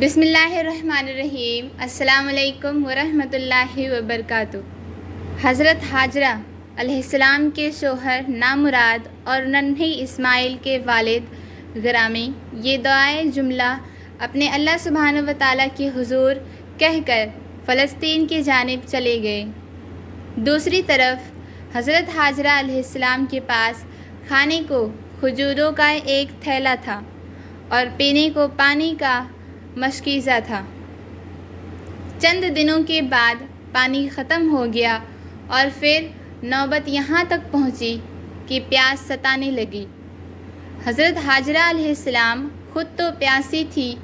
بسم اللہ الرحمن الرحیم۔ السلام علیکم ورحمۃ اللہ وبرکاتہ۔ حضرت حاجرہ علیہ السلام کے شوہر نامراد اور ننھے اسماعیل کے والد گرامی یہ دعائے جملہ اپنے اللہ سبحانہ و تعالیٰ کے حضور کہہ کر فلسطین کی جانب چلے گئے۔ دوسری طرف حضرت حاجرہ علیہ السلام کے پاس کھانے کو کھجوروں کا ایک تھیلا تھا اور پینے کو پانی کا مشکیزہ تھا۔ چند دنوں کے بعد پانی ختم ہو گیا اور پھر نوبت یہاں تک پہنچی کہ پیاس ستانے لگی۔ حضرت حاجرہ علیہ السلام خود تو پیاسی تھی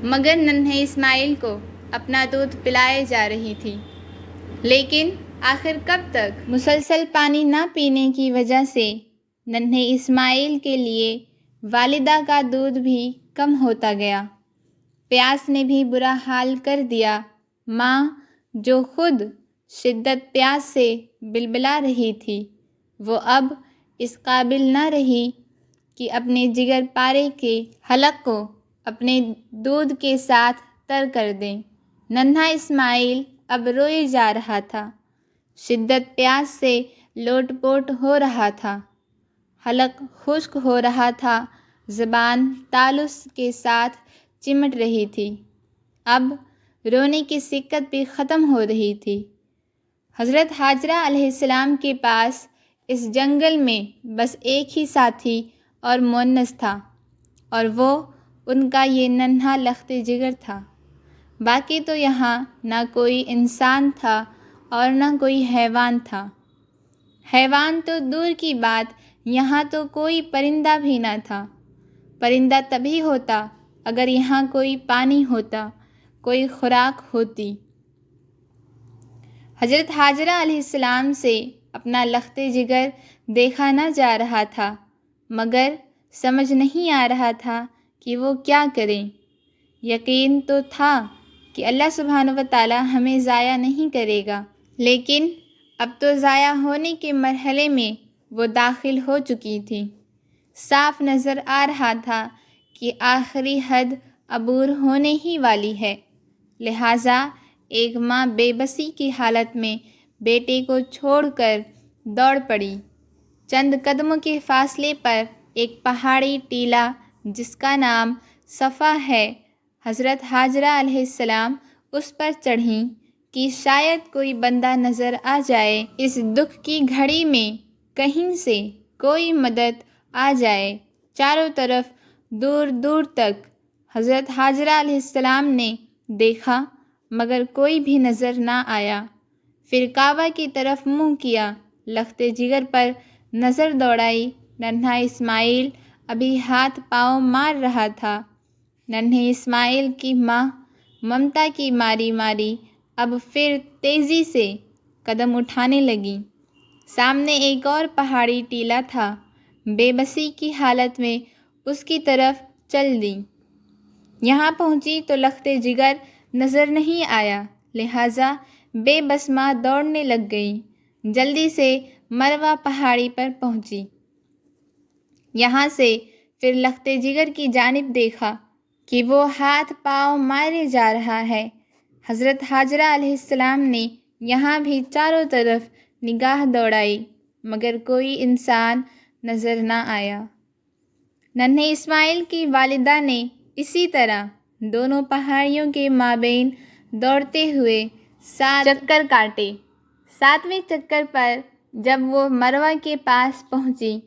مگر ننھے اسماعیل کو اپنا دودھ پلائے جا رہی تھی، لیکن آخر کب تک؟ مسلسل پانی نہ پینے کی وجہ سے ننھے اسماعیل کے لیے والدہ کا دودھ بھی کم ہوتا گیا۔ پیاس نے بھی برا حال کر دیا۔ ماں جو خود شدت پیاس سے بلبلا رہی تھی، وہ اب اس قابل نہ رہی کہ اپنے جگر پارے کے حلق کو اپنے دودھ کے ساتھ تر کر دیں۔ ننھا اسماعیل اب روئے جا رہا تھا، شدت پیاس سے لوٹ پوٹ ہو رہا تھا، حلق خشک ہو رہا تھا، زبان تالس کے ساتھ چمٹ رہی تھی، اب رونے کی سکت بھی ختم ہو رہی تھی۔ حضرت حاجرہ علیہ السلام کے پاس اس جنگل میں بس ایک ہی ساتھی اور مونس تھا، اور وہ ان کا یہ ننھا لخت جگر تھا۔ باقی تو یہاں نہ کوئی انسان تھا اور نہ کوئی حیوان تھا۔ حیوان تو دور کی بات، یہاں تو کوئی پرندہ بھی نہ تھا۔ پرندہ تبھی ہوتا اگر یہاں کوئی پانی ہوتا، کوئی خوراک ہوتی۔ حضرت حاجرہ علیہ السلام سے اپنا لخت جگر دیکھا نہ جا رہا تھا، مگر سمجھ نہیں آ رہا تھا کہ وہ کیا کریں۔ یقین تو تھا کہ اللہ سبحانہ و تعالیٰ ہمیں ضائع نہیں کرے گا، لیکن اب تو ضائع ہونے کے مرحلے میں وہ داخل ہو چکی تھی۔ صاف نظر آ رہا تھا کہ آخری حد عبور ہونے ہی والی ہے، لہٰذا ایک ماں بے بسی کی حالت میں بیٹے کو چھوڑ کر دوڑ پڑی۔ چند قدموں کے فاصلے پر ایک پہاڑی ٹیلہ جس کا نام صفا ہے، حضرت حاجرہ علیہ السلام اس پر چڑھیں کہ شاید کوئی بندہ نظر آ جائے، اس دکھ کی گھڑی میں کہیں سے کوئی مدد آ جائے۔ چاروں طرف دور دور تک حضرت حاجرہ علیہ السلام نے دیکھا مگر کوئی بھی نظر نہ آیا۔ پھر کعبہ کی طرف منہ کیا، لخت جگر پر نظر دوڑائی، ننھا اسماعیل ابھی ہاتھ پاؤں مار رہا تھا۔ ننھے اسماعیل کی ماں ممتا کی ماری ماری اب پھر تیزی سے قدم اٹھانے لگی۔ سامنے ایک اور پہاڑی ٹیلہ تھا، بے بسی کی حالت میں اس کی طرف چل دیں۔ یہاں پہنچی تو لخت جگر نظر نہیں آیا، لہٰذا بے بس ماں دوڑنے لگ گئی، جلدی سے مروہ پہاڑی پر پہنچی۔ یہاں سے پھر لخت جگر کی جانب دیکھا کہ وہ ہاتھ پاؤں مارے جا رہا ہے۔ حضرت حاجرہ علیہ السلام نے یہاں بھی چاروں طرف نگاہ دوڑائی مگر کوئی انسان نظر نہ آیا۔ ننھے اسماعیل کی والدہ نے اسی طرح دونوں پہاڑیوں کے مابین دوڑتے ہوئے 7 چکر کاٹے۔ 7ویں چکر پر جب وہ مروہ کے پاس پہنچی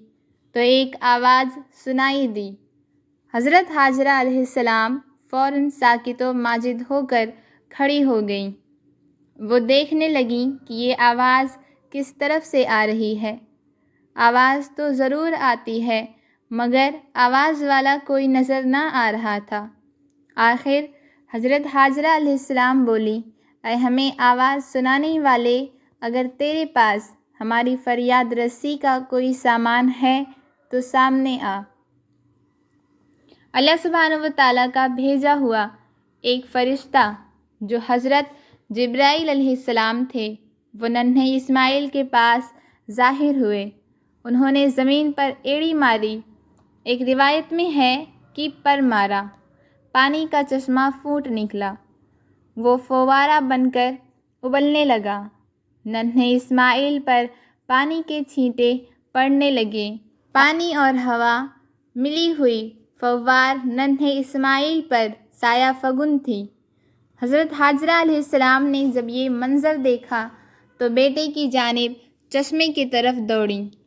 تو ایک آواز سنائی دی۔ حضرت حاجرہ علیہ السلام فوراً ساکت و ماجد ہو کر کھڑی ہو گئیں۔ وہ دیکھنے لگیں کہ یہ آواز کس طرف سے آ رہی ہے۔ آواز تو ضرور آتی ہے مگر آواز والا کوئی نظر نہ آ رہا تھا۔ آخر حضرت حاجرہ علیہ السلام بولی، اے ہمیں آواز سنانے والے، اگر تیرے پاس ہماری فریاد رسی کا کوئی سامان ہے تو سامنے آ۔ اللہ سبحانہ و تعالیٰ کا بھیجا ہوا ایک فرشتہ جو حضرت جبرائیل علیہ السلام تھے، وہ ننھے اسماعیل کے پاس ظاہر ہوئے۔ انہوں نے زمین پر ایڑی ماری، ایک روایت میں ہے کہ پر مارا۔ پانی کا چشمہ پھوٹ نکلا، وہ فوارہ بن کر ابلنے لگا۔ ننھے اسماعیل پر پانی کے چھینٹے پڑنے لگے۔ پانی اور ہوا ملی ہوئی فوار ننھے اسماعیل پر سایہ فگن تھی۔ حضرت حاجرہ علیہ السلام نے جب یہ منظر دیکھا تو بیٹے کی جانب چشمے کی طرف دوڑیں۔